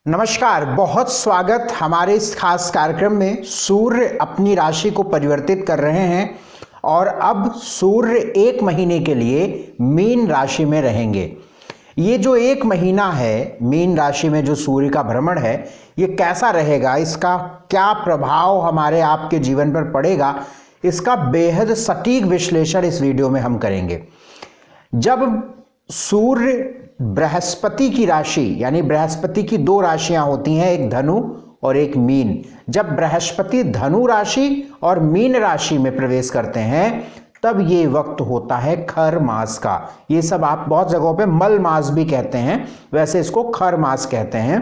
नमस्कार, बहुत स्वागत हमारे इस खास कार्यक्रम में। सूर्य अपनी राशि को परिवर्तित कर रहे हैं और अब सूर्य 1 महीने के लिए मीन राशि में रहेंगे। ये जो 1 महीना है मीन राशि में जो सूर्य का भ्रमण है, ये कैसा रहेगा, इसका क्या प्रभाव हमारे आपके जीवन पर पड़ेगा, इसका बेहद सटीक विश्लेषण इस वीडियो में हम करेंगे। जब सूर्य बृहस्पति की राशि, यानी बृहस्पति की 2 राशियां होती हैं, एक धनु और एक मीन। जब बृहस्पति धनु राशि और मीन राशि में प्रवेश करते हैं तब ये वक्त होता है खर मास का। ये सब आप बहुत जगहों पे मल मास भी कहते हैं, वैसे इसको खर मास कहते हैं।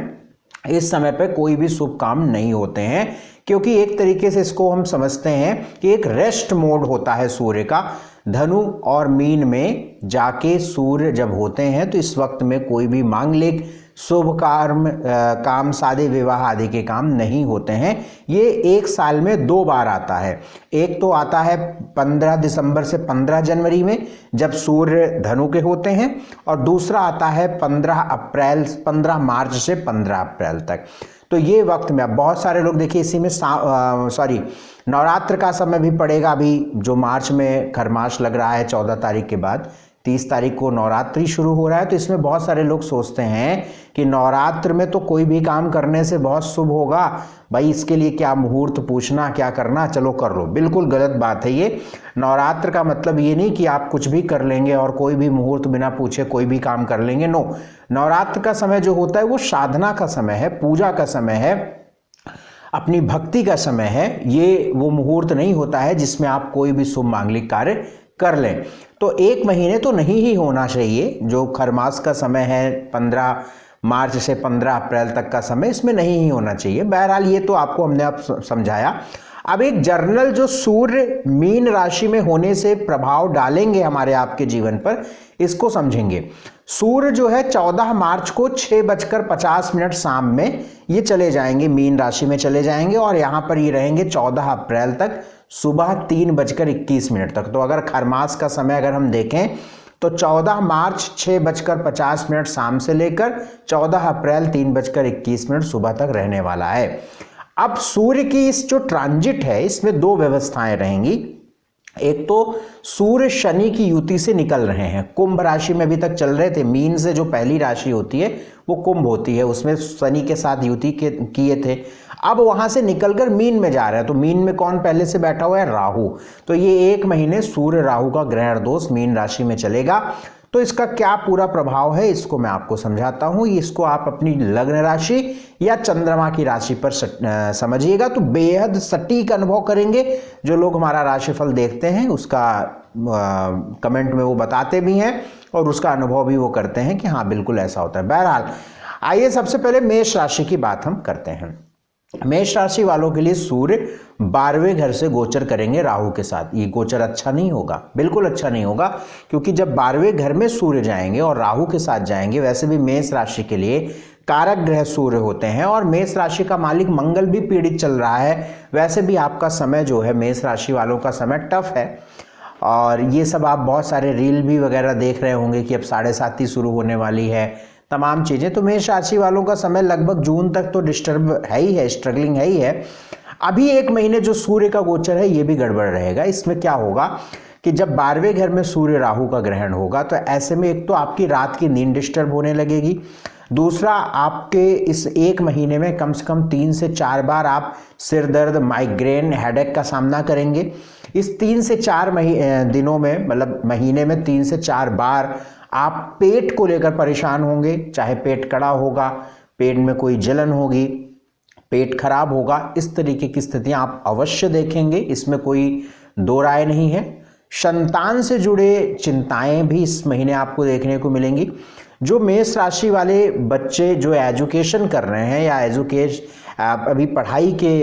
इस समय पे कोई भी शुभ काम नहीं होते हैं, क्योंकि एक तरीके से इसको हम समझते हैं कि एक रेस्ट मोड होता है सूर्य का। धनु और मीन में जाके सूर्य जब होते हैं तो इस वक्त में कोई भी मांगलिक शुभ काम शादी विवाह आदि के काम नहीं होते हैं। ये 1 साल में 2 बार आता है। एक तो आता है 15 दिसंबर से 15 जनवरी में जब सूर्य धनु के होते हैं, और दूसरा आता है 15 मार्च से 15 अप्रैल तक। तो ये वक्त में अब बहुत सारे लोग देखिए इसी में नवरात्र का समय भी पड़ेगा। अभी जो मार्च में खरमास लग रहा है 14 तारीख के बाद 30 तारीख को नवरात्रि शुरू हो रहा है, तो इसमें बहुत सारे लोग सोचते हैं कि नवरात्र में तो कोई भी काम करने से बहुत शुभ होगा, भाई इसके लिए क्या मुहूर्त पूछना, क्या करना, चलो कर लो। बिल्कुल गलत बात है ये। नवरात्र का मतलब ये नहीं कि आप कुछ भी कर लेंगे और कोई भी मुहूर्त बिना पूछे कोई भी काम कर लेंगे। नो, नवरात्र का समय जो होता है वो साधना का समय है, पूजा का समय है, अपनी भक्ति का समय है। ये वो मुहूर्त नहीं होता है जिसमें आप कोई भी शुभ मांगलिक कार्य कर लें। तो 1 महीने तो नहीं ही होना चाहिए। जो खरमास का समय है 15 मार्च से 15 अप्रैल तक का समय, इसमें नहीं ही होना चाहिए। बहरहाल ये तो आपको हमने अब समझाया। अब एक जर्नल जो सूर्य मीन राशि में होने से प्रभाव डालेंगे हमारे आपके जीवन पर, इसको समझेंगे। सूर्य जो है 14 मार्च को 6:50 शाम में ये चले जाएंगे, मीन राशि में चले जाएंगे, और यहाँ पर ये रहेंगे 14 अप्रैल तक सुबह 3:21 तक। तो अगर खरमास का समय अगर हम देखें तो 14 मार्च 6:50 शाम से लेकर 14 अप्रैल 3:21 सुबह तक रहने वाला है। अब सूर्य की इस जो ट्रांजिट है इसमें 2 व्यवस्थाएं रहेंगी। एक तो सूर्य शनि की युति से निकल रहे हैं, कुंभ राशि में अभी तक चल रहे थे। मीन से जो पहली राशि होती है वो कुंभ होती है, उसमें शनि के साथ युति किए थे। अब वहां से निकलकर मीन में जा रहे हैं। तो मीन में कौन पहले से बैठा हुआ है? राहु। तो ये 1 महीने सूर्य राहु का ग्रहण दोष मीन राशि में चलेगा। तो इसका क्या पूरा प्रभाव है इसको मैं आपको समझाता हूं। इसको आप अपनी लग्न राशि या चंद्रमा की राशि पर समझिएगा तो बेहद सटीक अनुभव करेंगे। जो लोग हमारा राशिफल देखते हैं उसका कमेंट में वो बताते भी हैं और उसका अनुभव भी वो करते हैं कि हाँ बिल्कुल ऐसा होता है। बहरहाल आइए सबसे पहले मेष राशि की बात हम करते हैं। मेष राशि वालों के लिए सूर्य 12वें घर से गोचर करेंगे राहु के साथ। ये गोचर अच्छा नहीं होगा, बिल्कुल अच्छा नहीं होगा, क्योंकि जब 12वें घर में सूर्य जाएंगे और राहु के साथ जाएंगे, वैसे भी मेष राशि के लिए कारक ग्रह सूर्य होते हैं और मेष राशि का मालिक मंगल भी पीड़ित चल रहा है। वैसे भी आपका समय जो है मेष राशि वालों का समय टफ है। और ये सब आप बहुत सारे रील भी वगैरह देख रहे होंगे कि अब 7:30 शुरू होने वाली है, तमाम चीज़ें। तो मेष राशि वालों का समय लगभग जून तक तो डिस्टर्ब है ही है, स्ट्रगलिंग है ही है। अभी 1 महीने जो सूर्य का गोचर है ये भी गड़बड़ रहेगा। इसमें क्या होगा कि जब 12वें घर में सूर्य राहु का ग्रहण होगा तो ऐसे में एक तो आपकी रात की नींद डिस्टर्ब होने लगेगी, दूसरा आपके इस 1 महीने में कम से कम 3 से 4 बार आप सिर दर्द, माइग्रेन, हेडेक का सामना करेंगे। इस 3 से 4 दिनों में, मतलब महीने में 3 से 4 बार आप पेट को लेकर परेशान होंगे। चाहे पेट कड़ा होगा, पेट में कोई जलन होगी, पेट खराब होगा, इस तरीके की स्थितियां आप अवश्य देखेंगे, इसमें कोई 2 राय नहीं है। संतान से जुड़े चिंताएं भी इस महीने आपको देखने को मिलेंगी। जो मेष राशि वाले बच्चे जो एजुकेशन कर रहे हैं या अभी पढ़ाई के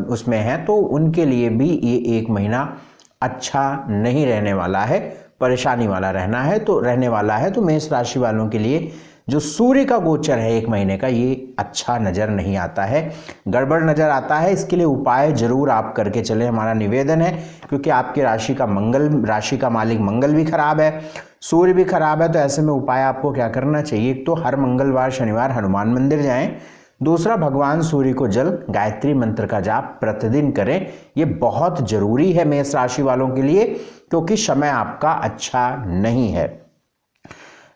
उसमें हैं, तो उनके लिए भी ये 1 महीना अच्छा नहीं रहने वाला है, परेशानी वाला रहने वाला है। तो मेष राशि वालों के लिए जो सूर्य का गोचर है 1 महीने का, ये अच्छा नज़र नहीं आता है, गड़बड़ नज़र आता है। इसके लिए उपाय जरूर आप करके चले, हमारा निवेदन है, क्योंकि आपकी राशि का मालिक मंगल भी खराब है, सूर्य भी खराब है। तो ऐसे में उपाय आपको क्या करना चाहिए? एक तो हर मंगलवार शनिवार हनुमान मंदिर जाएं, दूसरा, भगवान सूर्य को जल गायत्री मंत्र का जाप प्रतिदिन करें। ये बहुत जरूरी है मेष राशि वालों के लिए, क्योंकि समय आपका अच्छा नहीं है।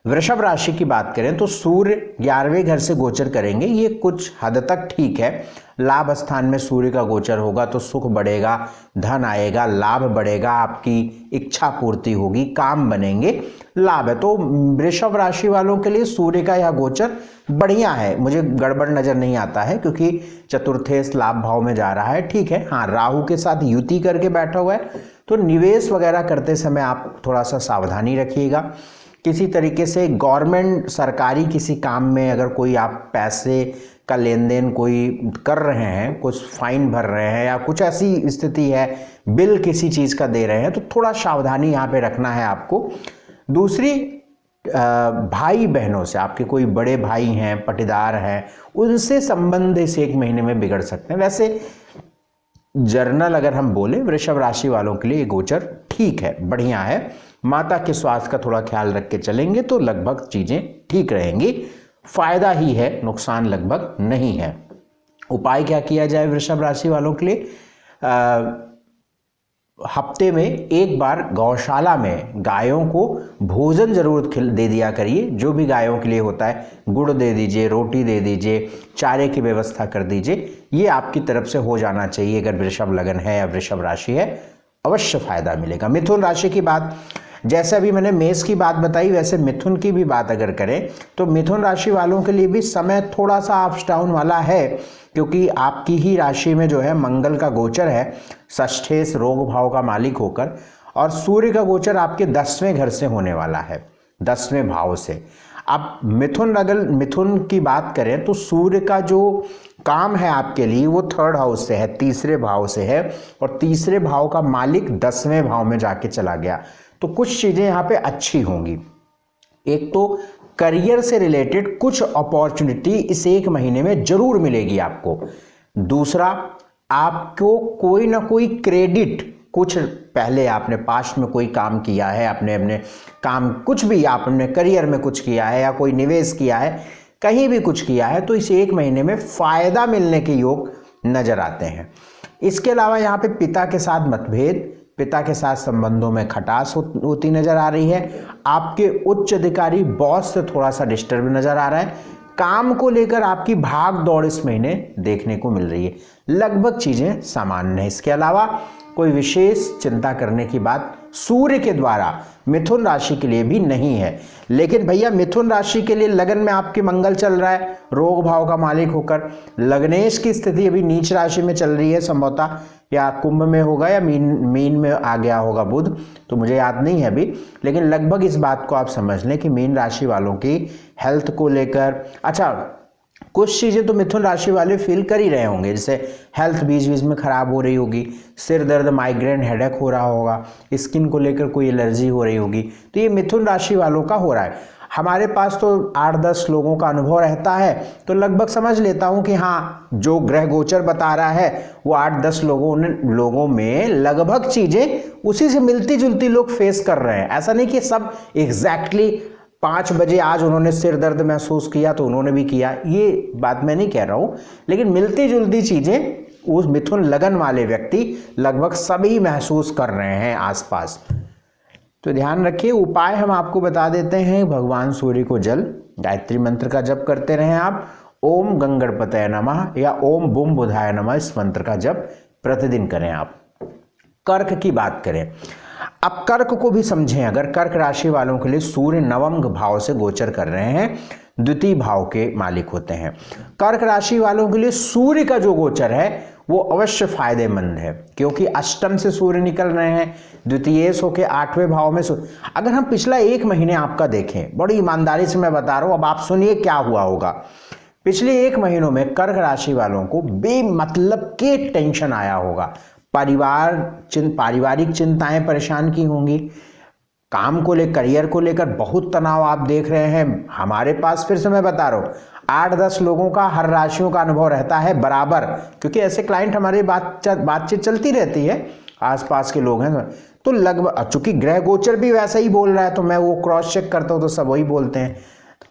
वृषभ राशि की बात करें तो सूर्य 11वें घर से गोचर करेंगे, ये कुछ हद तक ठीक है। लाभ स्थान में सूर्य का गोचर होगा तो सुख बढ़ेगा, धन आएगा, लाभ बढ़ेगा, आपकी इच्छा पूर्ति होगी, काम बनेंगे, लाभ है। तो वृषभ राशि वालों के लिए सूर्य का यह गोचर बढ़िया है, मुझे गड़बड़ नजर नहीं आता है, क्योंकि चतुर्थेश लाभ भाव में जा रहा है, ठीक है। हाँ, राहु के साथ युति करके बैठा हुआ है, तो निवेश वगैरह करते समय आप थोड़ा सा सावधानी रखिएगा। किसी तरीके से गवर्नमेंट सरकारी किसी काम में अगर कोई आप पैसे का लेन देन कोई कर रहे हैं, कुछ फाइन भर रहे हैं या कुछ ऐसी स्थिति है, बिल किसी चीज़ का दे रहे हैं, तो थोड़ा सावधानी यहाँ पे रखना है आपको। दूसरी, भाई बहनों से, आपके कोई बड़े भाई हैं, पटीदार हैं, उनसे संबंध इस 1 महीने में बिगड़ सकते हैं। वैसे जर्नल अगर हम बोले वृषभ राशि वालों के लिए ये गोचर ठीक है, बढ़िया है। माता के स्वास्थ्य का थोड़ा ख्याल रख के चलेंगे तो लगभग चीज़ें ठीक रहेंगी, फायदा ही है, नुकसान लगभग नहीं है। उपाय क्या किया जाए वृषभ राशि वालों के लिए? हफ्ते में एक बार गौशाला में गायों को भोजन जरूर दे दिया करिए, जो भी गायों के लिए होता है, गुड़ दे दीजिए, रोटी दे दीजिए, चारे की व्यवस्था कर दीजिए, ये आपकी तरफ से हो जाना चाहिए। अगर वृषभ लगन है या वृषभ राशि है, अवश्य फायदा मिलेगा। मिथुन राशि की बात, जैसे अभी मैंने मेष की बात बताई, वैसे मिथुन की भी बात अगर करें तो मिथुन राशि वालों के लिए भी समय थोड़ा सा अप्स डाउन वाला है, क्योंकि आपकी ही राशि में जो है मंगल का गोचर है, षष्ठेश रोग भाव का मालिक होकर, और सूर्य का गोचर आपके 10वें घर से होने वाला है, 10वें भाव से। अब मिथुन की बात करें तो सूर्य का जो काम है आपके लिए वो 3rd हाउस से है, 3रे भाव से है, और 3रे भाव का मालिक 10वें भाव में जाके चला गया, तो कुछ चीज़ें यहाँ पे अच्छी होंगी। एक तो करियर से रिलेटेड कुछ अपॉर्चुनिटी इस 1 महीने में जरूर मिलेगी आपको। दूसरा, आपको कोई ना कोई क्रेडिट, कुछ पहले आपने पास्ट में कोई काम किया है, अपने काम कुछ भी आपने करियर में कुछ किया है या कोई निवेश किया है, कहीं भी कुछ किया है, तो इस 1 महीने में फायदा मिलने के योग नजर आते हैं। इसके अलावा यहाँ पे पिता के साथ मतभेद, पिता के साथ संबंधों में खटास होती नजर आ रही है। आपके उच्च अधिकारी बॉस से थोड़ा सा डिस्टर्ब नजर आ रहा है। काम को लेकर आपकी भाग दौड़ इस महीने देखने को मिल रही है, लगभग चीजें सामान्य है। इसके अलावा कोई विशेष चिंता करने की बात सूर्य के द्वारा मिथुन राशि के लिए भी नहीं है। लेकिन भैया मिथुन राशि के लिए लगन में आपके मंगल चल रहा है, रोग भाव का मालिक होकर। लग्नेश की स्थिति अभी नीच राशि में चल रही है, संभवतः या कुंभ में होगा या मीन में आ गया होगा बुध, तो मुझे याद नहीं है अभी, लेकिन लगभग इस बात को आप समझ लें कि मीन राशि वालों की हेल्थ को लेकर, अच्छा कुछ चीज़ें तो मिथुन राशि वाले फील कर ही रहे होंगे, जैसे हेल्थ बीच बीच में खराब हो रही होगी, सिर दर्द, माइग्रेन, हेडेक हो रहा होगा, स्किन को लेकर कोई एलर्जी हो रही होगी, तो ये मिथुन राशि वालों का हो रहा है। हमारे पास तो 8-10 लोगों का अनुभव रहता है, तो लगभग समझ लेता हूँ कि हाँ जो ग्रह गोचर बता रहा है वो 8-10 लोगों में लगभग चीज़ें उसी से मिलती जुलती लोग फेस कर रहे हैं। ऐसा नहीं कि सब एग्जैक्टली 5 बजे आज उन्होंने सिर दर्द महसूस किया तो उन्होंने भी किया, ये बात मैं नहीं कह रहा हूँ, लेकिन मिलती जुलती चीज़ें उस मिथुन लगन वाले व्यक्ति लगभग सभी महसूस कर रहे हैं आसपास। तो ध्यान रखिए, उपाय हम आपको बता देते हैं। भगवान सूर्य को जल गायत्री मंत्र का जप करते रहें आप, ओम गंगणपतये नमः या ओम बुम बुधाय नमः, इस मंत्र का जप प्रतिदिन करें आप। कर्क की बात करें, अब कर्क को भी समझें। अगर कर्क राशि वालों के लिए सूर्य 9वें भाव से गोचर कर रहे हैं, 2य भाव के मालिक होते हैं। कर्क राशि वालों के लिए सूर्य का जो गोचर है वो अवश्य फायदेमंद है, क्योंकि अष्टम से सूर्य निकल रहे हैं, द्वितीयेश होकर 8वें भाव में अगर हम पिछला 1 महीने आपका देखें, बड़ी ईमानदारी से मैं बता रहा हूं, अब आप सुनिए क्या हुआ होगा। पिछले 1 महीनों में कर्क राशि वालों को बेमतलब के टेंशन आया होगा, पारिवारिक चिंताएं परेशान की होंगी, काम को लेकर, करियर को लेकर बहुत तनाव आप देख रहे हैं। हमारे पास फिर से मैं बता रहा हूँ 8-10 लोगों का, हर राशियों का अनुभव रहता है बराबर, क्योंकि ऐसे क्लाइंट हमारी बातचीत चलती रहती है, आसपास के लोग हैं, तो लगभग चूंकि ग्रह गोचर भी वैसा ही बोल रहा है तो मैं वो क्रॉस चेक करता हूँ तो सब वही बोलते हैं।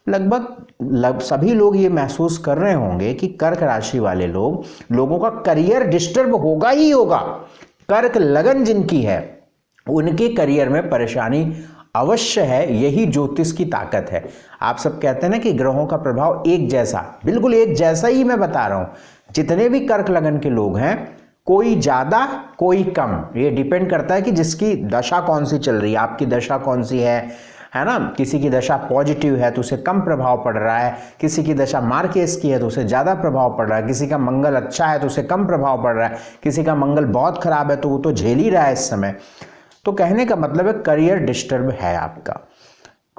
लगभग सभी लोग ये महसूस कर रहे होंगे कि कर्क राशि वाले लोगों का करियर डिस्टर्ब होगा ही होगा। कर्क लगन जिनकी है उनके करियर में परेशानी अवश्य है, यही ज्योतिष की ताकत है। आप सब कहते हैं ना कि ग्रहों का प्रभाव एक जैसा, बिल्कुल एक जैसा ही मैं बता रहा हूं। जितने भी कर्क लगन के लोग हैं, कोई ज्यादा कोई कम, ये डिपेंड करता है कि जिसकी दशा कौन सी चल रही है, आपकी दशा कौन सी है ना। किसी की दशा पॉजिटिव है तो उसे कम प्रभाव पड़ रहा है, किसी की दशा मार्केस की है तो उसे ज्यादा प्रभाव पड़ रहा है, किसी का मंगल अच्छा है तो उसे कम प्रभाव पड़ रहा है, किसी का मंगल बहुत खराब है तो वो तो झेल ही रहा है इस समय। तो कहने का मतलब है करियर डिस्टर्ब है आपका,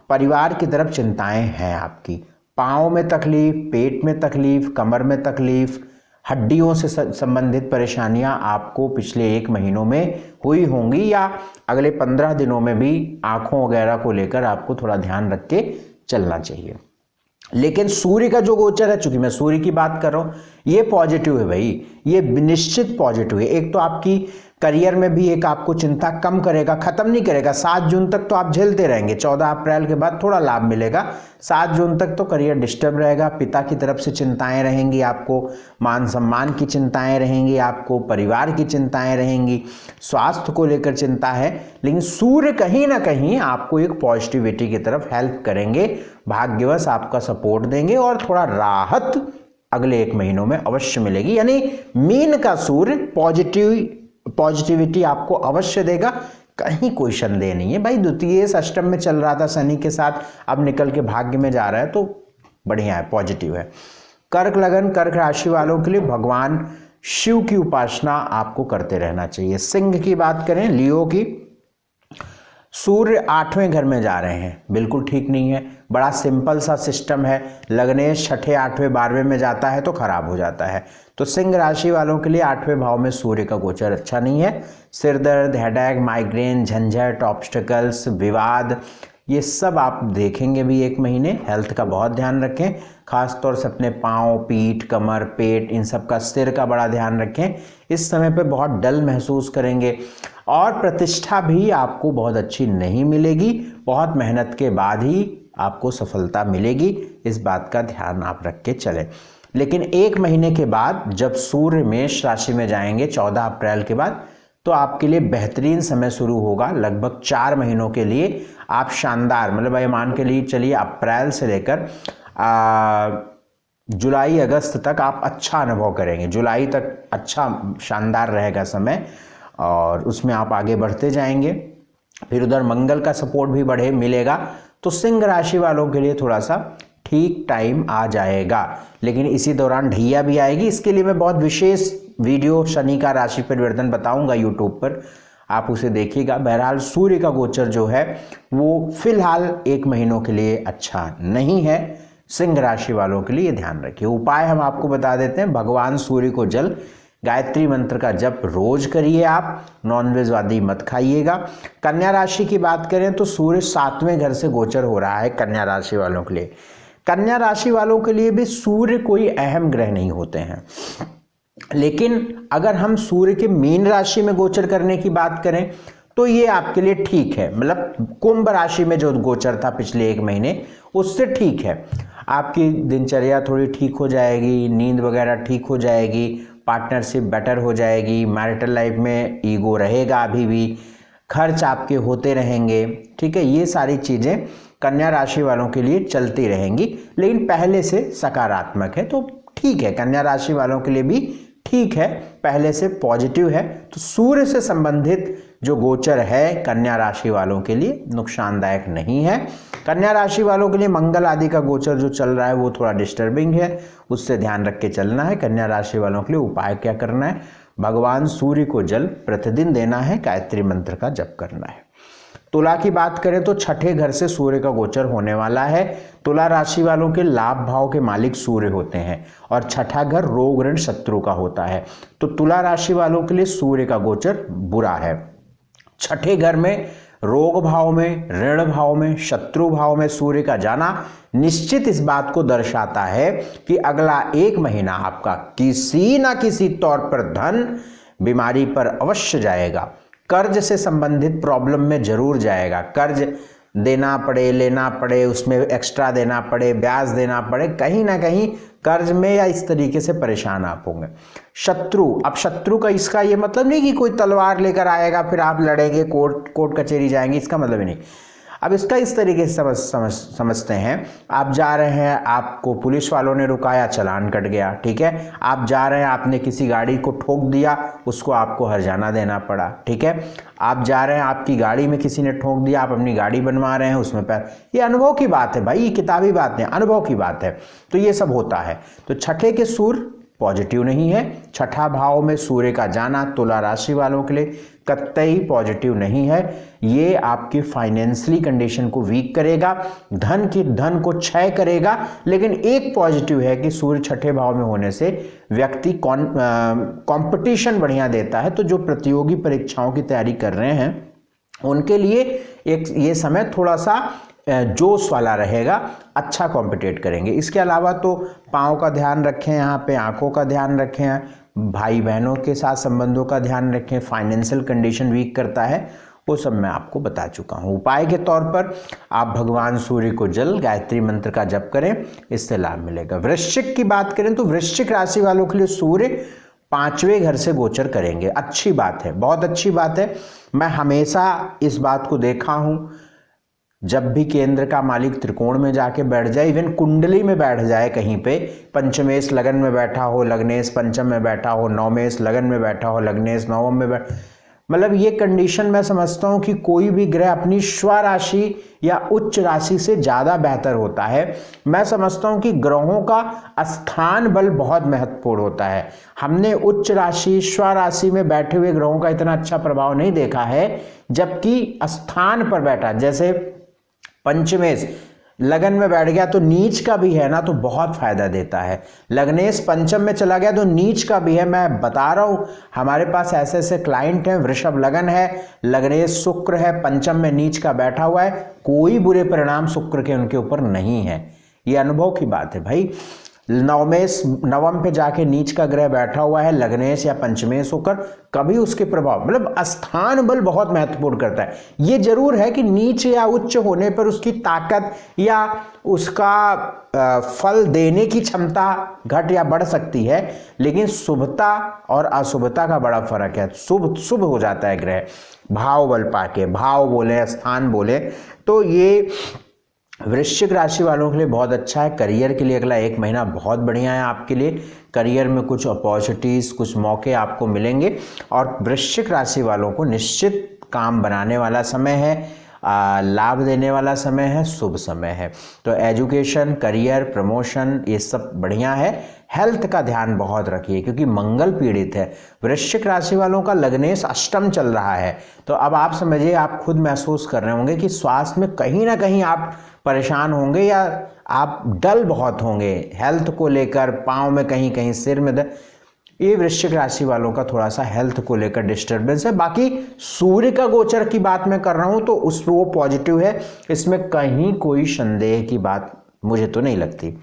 परिवार की तरफ चिंताएं हैं आपकी, पाँव में तकलीफ, पेट में तकलीफ, कमर में तकलीफ, हड्डियों से संबंधित परेशानियां आपको पिछले 1 महीनों में हुई होंगी या अगले 15 दिनों में भी आंखों वगैरह को लेकर आपको थोड़ा ध्यान रख के चलना चाहिए। लेकिन सूर्य का जो गोचर है, चूंकि मैं सूर्य की बात कर रहा हूं, ये पॉजिटिव है भाई, ये निश्चित पॉजिटिव है। एक तो आपकी करियर में भी एक आपको चिंता कम करेगा, खत्म नहीं करेगा। 7 जून तक तो आप झेलते रहेंगे, 14 अप्रैल के बाद थोड़ा लाभ मिलेगा। 7 जून तक तो करियर डिस्टर्ब रहेगा, पिता की तरफ से चिंताएं रहेंगी आपको, मान सम्मान की चिंताएं रहेंगी आपको, परिवार की चिंताएं रहेंगी, स्वास्थ्य को लेकर चिंता है। लेकिन सूर्य कहीं ना कहीं आपको एक पॉजिटिविटी की तरफ हेल्प करेंगे, भाग्यवश आपका सपोर्ट देंगे और थोड़ा राहत अगले 1 महीनों में अवश्य मिलेगी। यानी मीन का सूर्य पॉजिटिविटी आपको अवश्य देगा, कहीं कोई संदेह नहीं है भाई। द्वितीय अष्टम में चल रहा था शनि के साथ, अब निकल के भाग्य में जा रहा है तो बढ़िया है, पॉजिटिव है। कर्क लगन कर्क राशि वालों के लिए भगवान शिव की उपासना आपको करते रहना चाहिए। सिंह की बात करें, लियो की, सूर्य 8वें घर में जा रहे हैं, बिल्कुल ठीक नहीं है। बड़ा सिंपल सा सिस्टम है, लग्नेश 6ठे 8वें 12वें में जाता है तो खराब हो जाता है। तो सिंह राशि वालों के लिए 8वें भाव में सूर्य का गोचर अच्छा नहीं है। सिर दर्द, हेडेक, माइग्रेन, झंझट, ऑब्स्टिकल्स, विवाद, ये सब आप देखेंगे भी 1 महीने। हेल्थ का बहुत ध्यान रखें, खासतौर से अपने पाँव, पीठ, कमर, पेट, इन सब का, सिर का बड़ा ध्यान रखें। इस समय पे बहुत डल महसूस करेंगे और प्रतिष्ठा भी आपको बहुत अच्छी नहीं मिलेगी। बहुत मेहनत के बाद ही आपको सफलता मिलेगी, इस बात का ध्यान आप रख के चलें। लेकिन 1 महीने के बाद जब सूर्य मेष राशि में जाएंगे 14 अप्रैल के बाद, तो आपके लिए बेहतरीन समय शुरू होगा। लगभग 4 महीनों के लिए आप शानदार, मतलब ये मान के लिए चलिए अप्रैल से लेकर जुलाई अगस्त तक आप अच्छा अनुभव करेंगे। जुलाई तक अच्छा शानदार रहेगा समय और उसमें आप आगे बढ़ते जाएंगे। फिर उधर मंगल का सपोर्ट भी बढ़े मिलेगा, तो सिंह राशि वालों के लिए थोड़ा सा ठीक टाइम आ जाएगा। लेकिन इसी दौरान ढैया भी आएगी, इसके लिए मैं बहुत विशेष वीडियो शनि का राशि परिवर्तन बताऊंगा यूट्यूब पर, आप उसे देखिएगा। बहरहाल सूर्य का गोचर जो है वो फिलहाल 1 महीनों के लिए अच्छा नहीं है। सिंह राशि वालों के लिए ध्यान रखिए। उपाय हम आपको बता देते हैं, भगवान सूर्य को जल, गायत्री मंत्र का जप रोज करिए आप, नॉनवेज वादी मत खाइएगा। कन्या राशि की बात करें तो सूर्य 7वें घर से गोचर हो रहा है कन्या राशि वालों के लिए। कन्या राशि वालों के लिए भी सूर्य कोई अहम ग्रह नहीं होते हैं, लेकिन अगर हम सूर्य के मीन राशि में गोचर करने की बात करें तो ये आपके लिए ठीक है। मतलब कुंभ राशि में जो गोचर था पिछले 1 महीने, उससे ठीक है। आपकी दिनचर्या थोड़ी ठीक हो जाएगी, नींद वगैरह ठीक हो जाएगी, पार्टनरशिप बेटर हो जाएगी, मैरिटल लाइफ में ईगो रहेगा अभी भी, खर्च आपके होते रहेंगे, ठीक है। ये सारी चीज़ें कन्या राशि वालों के लिए चलती रहेंगी, लेकिन पहले से सकारात्मक है तो ठीक है। कन्या राशि वालों के लिए भी ठीक है, पहले से पॉजिटिव है। तो सूर्य से संबंधित जो गोचर है कन्या राशि वालों के लिए नुकसानदायक नहीं है। कन्या राशि वालों के लिए मंगल आदि का गोचर जो चल रहा है वो थोड़ा डिस्टर्बिंग है, उससे ध्यान रख के चलना है। कन्या राशि वालों के लिए उपाय क्या करना है, भगवान सूर्य को जल प्रतिदिन देना है, गायत्री मंत्र का जप करना है। तुला की बात करें तो 6ठे घर से सूर्य का गोचर होने वाला है। तुला राशि वालों के लाभ भाव के मालिक सूर्य होते हैं और 6ठा घर रोग ऋण शत्रु का होता है। तो तुला राशि वालों के लिए सूर्य का गोचर बुरा है। 6ठे घर में रोग भाव में, ऋण भाव में, शत्रु भाव में सूर्य का जाना निश्चित इस बात को दर्शाता है कि अगला 1 महीना आपका किसी ना किसी तौर पर धन बीमारी पर अवश्य जाएगा, कर्ज से संबंधित प्रॉब्लम में जरूर जाएगा। कर्ज देना पड़े, लेना पड़े, उसमें एक्स्ट्रा देना पड़े, ब्याज देना पड़े, कहीं ना कहीं कर्ज में या इस तरीके से परेशान आप होंगे। शत्रु, अब शत्रु का इसका ये मतलब नहीं कि कोई तलवार लेकर आएगा फिर आप लड़ेंगे, कोर्ट कचहरी जाएंगे, इसका मतलब ही नहीं। अब इसका इस तरीके से समझते हैं, आप जा रहे हैं, आपको पुलिस वालों ने रुकाया, चालान कट गया, ठीक है। आप जा रहे हैं, आपने किसी गाड़ी को ठोक दिया, उसको आपको हर्जाना देना पड़ा, ठीक है। आप जा रहे हैं, आपकी गाड़ी में किसी ने ठोक दिया, आप अपनी गाड़ी बनवा रहे हैं, उसमें ये अनुभव की बात है भाई, ये किताबी बात नहीं, अनुभव की बात है। तो ये सब होता है। तो छठे के सूर्य पॉजिटिव नहीं है। छठा भाव में सूर्य का जाना तुला राशि वालों के लिए कतई पॉजिटिव नहीं है। ये आपकी फाइनेंशियली कंडीशन को वीक करेगा, धन को क्षय करेगा। लेकिन एक पॉजिटिव है कि सूर्य छठे भाव में होने से व्यक्ति कंपटीशन बढ़िया देता है। तो जो प्रतियोगी परीक्षाओं की तैयारी कर रहे हैं उनके लिए ये समय थोड़ा सा जोश वाला रहेगा, अच्छा कॉम्पिटेट करेंगे। इसके अलावा तो पाँव का ध्यान रखें, यहाँ पे आंखों का ध्यान रखें, भाई बहनों के साथ संबंधों का ध्यान रखें, फाइनेंशियल कंडीशन वीक करता है, वो सब मैं आपको बता चुका हूँ। उपाय के तौर पर आप भगवान सूर्य को जल गायत्री मंत्र का जप करें, इससे लाभ मिलेगा। वृश्चिक की बात करें तो वृश्चिक राशि वालों के लिए सूर्य 5वें घर से गोचर करेंगे। अच्छी बात है, बहुत अच्छी बात है। मैं हमेशा इस बात को देखा हूँ, जब भी केंद्र का मालिक त्रिकोण में जाके बैठ जाए, इवन कुंडली में बैठ जाए कहीं पे, पंचमेश लगन में बैठा हो, लग्नेश पंचम में बैठा हो, नवमेश लगन में बैठा हो, लग्नेश नवम में मतलब ये कंडीशन मैं समझता हूँ कि कोई भी ग्रह अपनी स्वराशि या उच्च राशि से ज़्यादा बेहतर होता है। मैं समझता हूँ कि ग्रहों का स्थान बल बहुत महत्वपूर्ण होता है। हमने उच्च राशि स्वराशि में बैठे हुए ग्रहों का इतना अच्छा प्रभाव नहीं देखा है, जबकि स्थान पर बैठा, जैसे पंचमेश लगन में बैठ गया तो नीच का भी है ना, तो बहुत फायदा देता है। लग्नेश पंचम में चला गया तो नीच का भी है। मैं बता रहा हूं, हमारे पास ऐसे ऐसे क्लाइंट हैं, वृषभ लगन है, लग्नेश शुक्र है, पंचम में नीच का बैठा हुआ है, कोई बुरे परिणाम शुक्र के उनके ऊपर नहीं है। ये अनुभव की बात है भाई। नवमेश नवम पे जाके नीच का ग्रह बैठा हुआ है, लग्नेश या पंचमेश होकर, कभी उसके प्रभाव मतलब स्थान बल बहुत महत्वपूर्ण करता है। ये जरूर है कि नीच या उच्च होने पर उसकी ताकत या उसका फल देने की क्षमता घट या बढ़ सकती है, लेकिन शुभता और अशुभता का बड़ा फर्क है। शुभ हो जाता है ग्रह भाव बल पाके, भाव बोले स्थान बोले। तो ये वृश्चिक राशि वालों के लिए बहुत अच्छा है। करियर के लिए अगला 1 महीना बहुत बढ़िया है आपके लिए। करियर में कुछ अपॉर्चुनिटीज, कुछ मौके आपको मिलेंगे और वृश्चिक राशि वालों को निश्चित काम बनाने वाला समय है, लाभ देने वाला समय है, शुभ समय है। तो एजुकेशन, करियर, प्रमोशन ये सब बढ़िया है। हेल्थ का ध्यान बहुत रखिए क्योंकि मंगल पीड़ित है। वृश्चिक राशि वालों का लग्नेश अष्टम चल रहा है, तो अब आप समझिए, आप खुद महसूस कर रहे होंगे कि स्वास्थ्य में कहीं ना कहीं आप परेशान होंगे या आप डल बहुत होंगे हेल्थ को लेकर, पाँव में कहीं कहीं, सिर में दर्द। ये वृश्चिक राशि वालों का थोड़ा सा हेल्थ को लेकर डिस्टर्बेंस है। बाकी सूर्य का गोचर की बात मैं कर रहा हूं तो वो पॉजिटिव है, इसमें कहीं कोई संदेह की बात मुझे तो नहीं लगती।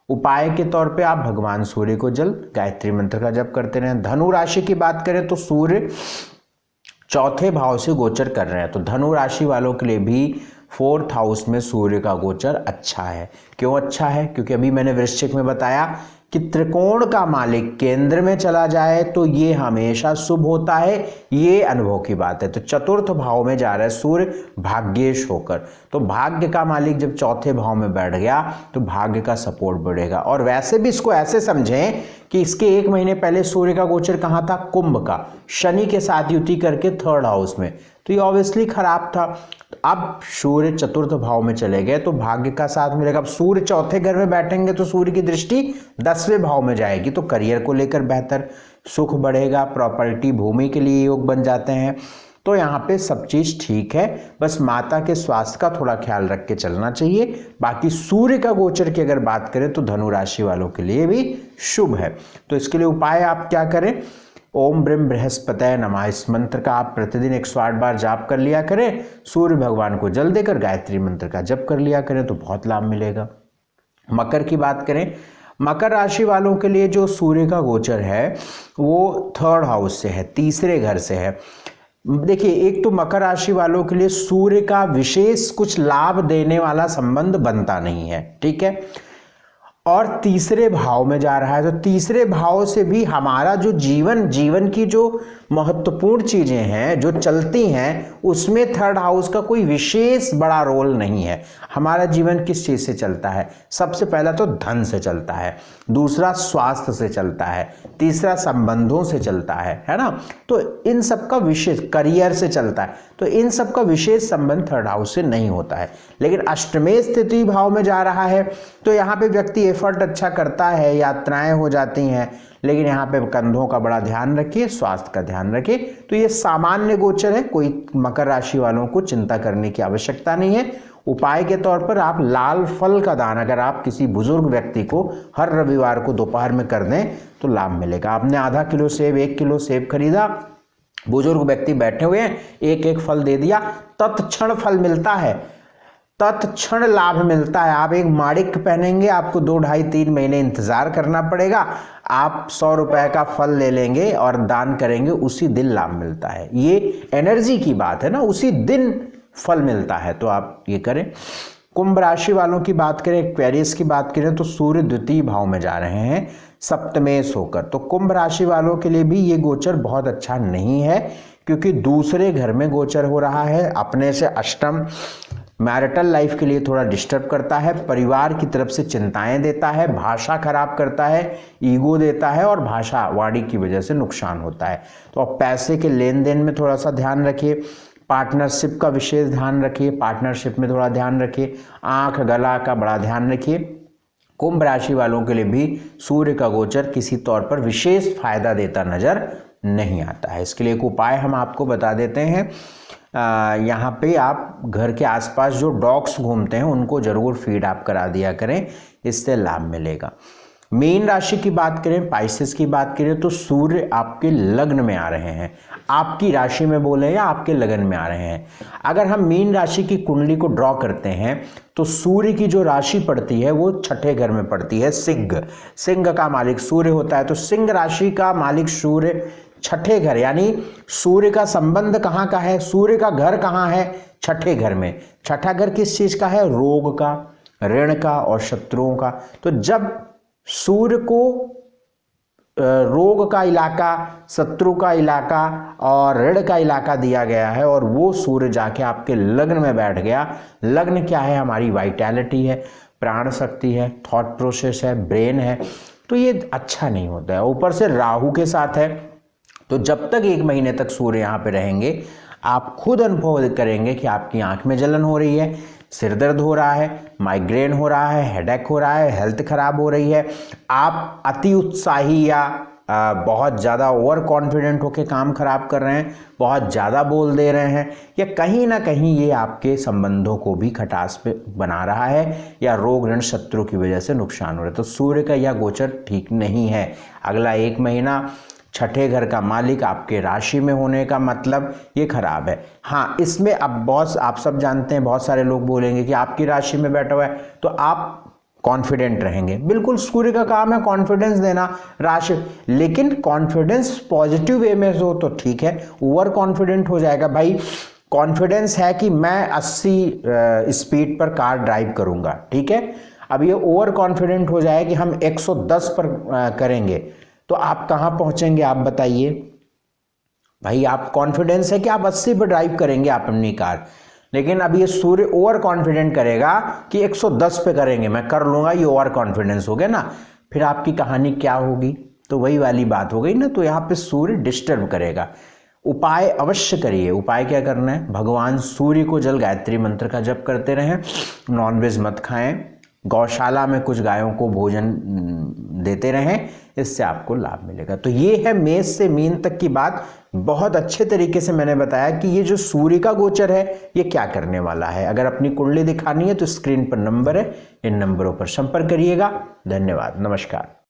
उपाय के तौर पे आप भगवान सूर्य को जल गायत्री मंत्र का जप करते रहें। धनु राशि की बात करें तो सूर्य 4थे भाव से गोचर कर रहे हैं, तो धनु राशि वालों के लिए भी 4th हाउस में सूर्य का गोचर अच्छा है। क्यों अच्छा है? क्योंकि अभी मैंने वृश्चिक में बताया कि त्रिकोण का मालिक केंद्र में चला जाए तो ये हमेशा शुभ होता है, ये अनुभव की बात है। तो 4th भाव में जा रहा है सूर्य भाग्येश होकर, तो भाग्य का मालिक जब 4थे भाव में बैठ गया तो भाग्य का सपोर्ट बढ़ेगा। और वैसे भी इसको ऐसे समझें कि इसके 1 महीने पहले सूर्य का गोचर कहाँ था? कुंभ का, शनि के साथ युति करके 3rd हाउस में, तो ये ऑब्वियसली खराब था। अब सूर्य 4th भाव में चले गए तो भाग्य का साथ मिलेगा। अब सूर्य 4थे घर में बैठेंगे तो सूर्य की दृष्टि 10वें भाव में जाएगी, तो करियर को लेकर बेहतर सुख बढ़ेगा, प्रॉपर्टी भूमि के लिए योग बन जाते हैं। तो यहाँ पे सब चीज ठीक है, बस माता के स्वास्थ्य का थोड़ा ख्याल रख के चलना चाहिए। बाकी सूर्य का गोचर की अगर बात करें तो धनु राशि वालों के लिए भी शुभ है। तो इसके लिए उपाय आप क्या करें? ओम ब्रह्म बृहस्पतये नमः, इस मंत्र का आप प्रतिदिन 108 बार जाप कर लिया करें। सूर्य भगवान को जल देकर गायत्री मंत्र का जप कर लिया करें तो बहुत लाभ मिलेगा। मकर की बात करें, मकर राशि वालों के लिए जो सूर्य का गोचर है वो 3rd हाउस से है, 3रे घर से है। देखिए, एक तो मकर राशि वालों के लिए सूर्य का विशेष कुछ लाभ देने वाला संबंध बनता नहीं है, ठीक है। और तीसरे भाव में जा रहा है, तो तीसरे भाव से भी हमारा जो जीवन की जो महत्वपूर्ण चीजें हैं जो चलती हैं, उसमें थर्ड हाउस का कोई विशेष बड़ा रोल नहीं है। हमारा जीवन किस चीज से चलता है? सबसे पहला तो धन से चलता है, दूसरा स्वास्थ्य से चलता है, तीसरा संबंधों से चलता है ना। तो इन सब का विशेष करियर से चलता है, तो इन सब का विशेष संबंध थर्ड हाउस से नहीं होता है। लेकिन अष्टमेय स्थिति भाव में जा रहा है, तो यहाँ पे व्यक्ति एफर्ट अच्छा करता है, यात्राएं हो जाती हैं, लेकिन यहाँ पे कंधों का बड़ा ध्यान रखिए, स्वास्थ्य का ध्यान रखिए। तो ये सामान्य गोचर है, कोई मकर राशि वालों को चिंता करने की आवश्यकता नहीं है। उपाय के तौर पर आप लाल फल का दान अगर आप किसी बुजुर्ग व्यक्ति को हर रविवार को दोपहर में कर दें तो लाभ मिलेगा। आपने आधा किलो सेब, 1 किलो सेब खरीदा, बुजुर्ग व्यक्ति बैठे हुए हैं, एक एक फल दे दिया, तत्क्षण फल मिलता है, तत्क्षण लाभ मिलता है। आप एक माणिक पहनेंगे, आपको 2, 2.5, 3 महीने इंतजार करना पड़ेगा, आप 100 रुपए का फल ले लेंगे और दान करेंगे, उसी दिन लाभ मिलता है। ये एनर्जी की बात है ना, उसी दिन फल मिलता है, तो आप ये करें। कुंभ राशि वालों की बात करें, एक्वेरियस की बात करें, तो सूर्य द्वितीय भाव में जा रहे हैं सप्तमेश होकर। तो कुंभ राशि वालों के लिए भी ये गोचर बहुत अच्छा नहीं है, क्योंकि दूसरे घर में गोचर हो रहा है, अपने से अष्टम, मैरिटल लाइफ के लिए थोड़ा डिस्टर्ब करता है, परिवार की तरफ से चिंताएं देता है, भाषा खराब करता है, ईगो देता है और भाषा वाणी की वजह से नुकसान होता है। तो आप पैसे के लेन देन में थोड़ा सा ध्यान रखिए, पार्टनरशिप का विशेष ध्यान रखिए, पार्टनरशिप में थोड़ा ध्यान रखिए, आंख गला का बड़ा ध्यान रखिए। कुंभ राशि वालों के लिए भी सूर्य का गोचर किसी तौर पर विशेष फायदा देता नजर नहीं आता है। इसके लिए एक उपाय हम आपको बता देते हैं। यहाँ पे आप घर के आसपास जो डॉग्स घूमते हैं उनको जरूर फीड आप करा दिया करें, इससे लाभ मिलेगा। मीन राशि की बात करें, पाइसेस की बात करें, तो सूर्य आपके लग्न में आ रहे हैं, आपकी राशि में बोले या आपके लगन में आ रहे हैं। अगर हम मीन राशि की कुंडली को ड्रॉ करते हैं तो सूर्य की जो राशि पड़ती है वो छठे घर में पड़ती है, सिंह। सिंह का मालिक सूर्य होता है, तो सिंह राशि का मालिक सूर्य छठे घर, यानी सूर्य का संबंध कहाँ का है, सूर्य का घर कहाँ है, छठे घर में। छठा घर किस चीज का है? रोग का, ऋण का और शत्रुओं का। तो जब सूर्य को रोग का इलाका, शत्रु का इलाका और ऋण का इलाका दिया गया है और वो सूर्य जाके आपके लग्न में बैठ गया। लग्न क्या है? हमारी वाइटैलिटी है, प्राण शक्ति है, थॉट प्रोसेस है, ब्रेन है। तो ये अच्छा नहीं होता है। ऊपर से राहु के साथ है, तो जब तक 1 महीने तक सूर्य यहाँ पे रहेंगे आप खुद अनुभव करेंगे कि आपकी आंख में जलन हो रही है, सिर दर्द हो रहा है, माइग्रेन हो रहा है, हेडेक हो रहा है, हेल्थ खराब हो रही है, आप अति उत्साही या बहुत ज़्यादा ओवर कॉन्फिडेंट होकर काम खराब कर रहे हैं, बहुत ज़्यादा बोल दे रहे हैं, या कहीं ना कहीं ये आपके संबंधों को भी खटास पे बना रहा है या रोग ऋण शत्रु की वजह से नुकसान हो रहा है। तो सूर्य का यह गोचर ठीक नहीं है। अगला 1 महीना छठे घर का मालिक आपके राशि में होने का मतलब ये खराब है। हाँ, इसमें अब बॉस आप सब जानते हैं, बहुत सारे लोग बोलेंगे कि आपकी राशि में बैठा हुआ है तो आप कॉन्फिडेंट रहेंगे। बिल्कुल, सूर्य का काम है कॉन्फिडेंस देना राशि, लेकिन कॉन्फिडेंस पॉजिटिव वे में हो तो ठीक है। ओवर कॉन्फिडेंट हो जाएगा, भाई कॉन्फिडेंस है कि मैं 80 स्पीड पर कार ड्राइव करूंगा, ठीक है। अब ये ओवर कॉन्फिडेंट हो जाए कि हम 110 पर करेंगे, तो आप कहाँ पहुंचेंगे आप बताइए। भाई आप कॉन्फिडेंस है कि आप 80 पर ड्राइव करेंगे आप अपनी कार, लेकिन अब ये सूर्य ओवर कॉन्फिडेंट करेगा कि 110 पे करेंगे, मैं कर लूंगा, ये ओवर कॉन्फिडेंस हो गया ना। फिर आपकी कहानी क्या होगी? तो वही वाली बात हो गई ना। तो यहाँ पे सूर्य डिस्टर्ब करेगा। उपाय अवश्य करिए। उपाय क्या करना है? भगवान सूर्य को जल गायत्री मंत्र का जप करते रहें, नॉनवेज मत खाएं, गौशाला में कुछ गायों को भोजन देते रहें, इससे आपको लाभ मिलेगा। तो ये है मेष से मीन तक की बात। बहुत अच्छे तरीके से मैंने बताया कि ये जो सूर्य का गोचर है ये क्या करने वाला है। अगर अपनी कुंडली दिखानी है तो स्क्रीन पर नंबर है, इन नंबरों पर संपर्क करिएगा। धन्यवाद, नमस्कार।